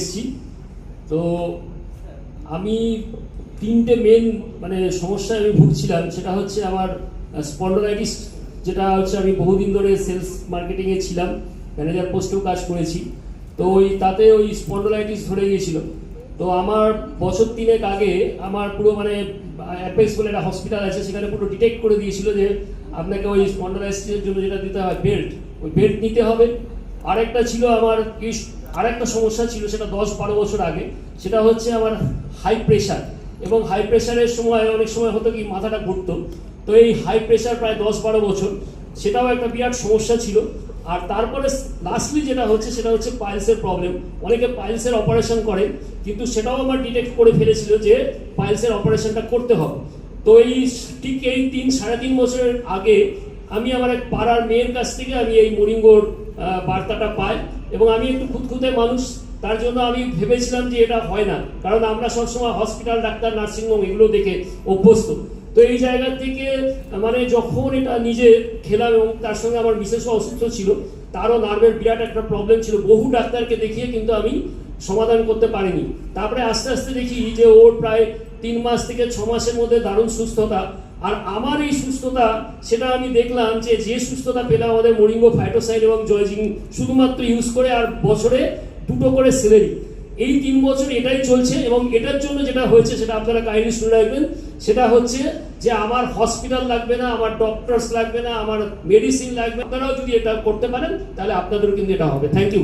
এসেছি। তো আমি তিনটে মেন সমস্যায় আমি ভুগছিলাম। সেটা হচ্ছে আমার স্পন্ডলাইটিস, যেটা হচ্ছে আমি বহুদিন ধরে সেলস মার্কেটিংয়ে ছিলাম, ম্যানেজার পোস্টেও কাজ করেছি। তো তাতে ওই স্পন্ডলাইটিস ধরে গিয়েছিল। তো আমার বছর 3 আগে আমার পুরো অ্যাপেক্স বলে একটা হসপিটাল আছে, সেখানে পুরো ডিটেক্ট করে দিয়েছিল যে আপনাকে ওই স্পন্ডলাইটিসের জন্য যেটা দিতে হয় বেল্ট, ওই বেল্ট নিতে হবে। আরেকটা ছিল আমার আরেকটা সমস্যা ছিল, সেটা 10-12 বছর আগে। সেটা হচ্ছে আমার হাই প্রেশার, এবং হাই প্রেশারের সময় অনেক সময় হতো কি মাথাটা ঘুরতো। তো এই হাই প্রেশার প্রায় 10-12 বছর, সেটাও একটা বিরাট সমস্যা ছিল। আর তারপরে লাস্টলি যেটা হচ্ছে সেটা হচ্ছে পাইলসের প্রবলেম। অনেকে পাইলসের অপারেশন করে, কিন্তু সেটাও আমার ডিটেক্ট করে ফেলেছিল যে পাইলসের অপারেশনটা করতে হবে। তো ঠিক এই 3-3.5 বছরের আগে আমি আমার এক পাড়ার মেয়ের কাছ থেকে আমি এই মরিঙ্গোর বার্তাটা পাই, এবং আমি একটু খুঁতখুঁতে মানুষ, তার জন্য আমি ভেবেছিলাম যে এটা হয় না, কারণ আমরা সবসময় হসপিটাল, ডাক্তার, নার্সিংহোম এগুলো দেখে অভ্যস্ত। তো এই জায়গা থেকে যখন এটা নিজে খেলাম, এবং তার সঙ্গে আমার মিসেসও অসুস্থ ছিল, তারও নার্ভের বিরাট একটা প্রবলেম ছিল, বহু ডাক্তারকে দেখিয়ে কিন্তু আমি সমাধান করতে পারিনি। তারপরে আস্তে আস্তে দেখি যে ওর প্রায় 3 মাস থেকে 6 মাসের মধ্যে দারুণ সুস্থতা। আর আমার এই সুস্থতা, সেটা আমি দেখলাম যে সুস্থতা পেলাম আমাদের মরিঙ্গো ফাইটোসাইন এবং জয়জিং শুধুমাত্র ইউজ করে, আর বছরে 2টো করে স্যালারি। এই 3 বছর এটাই চলছে, এবং এটার জন্য যেটা হয়েছে সেটা আপনারা কাইন্ডলি শুনে রাখবেন। সেটা হচ্ছে যে আমার হসপিটাল লাগবে না, আমার ডক্টরস লাগবে না, আমার মেডিসিন লাগবে। আপনারাও যদি এটা করতে পারেন তাহলে আপনাদেরও কিন্তু এটা হবে। Thank you.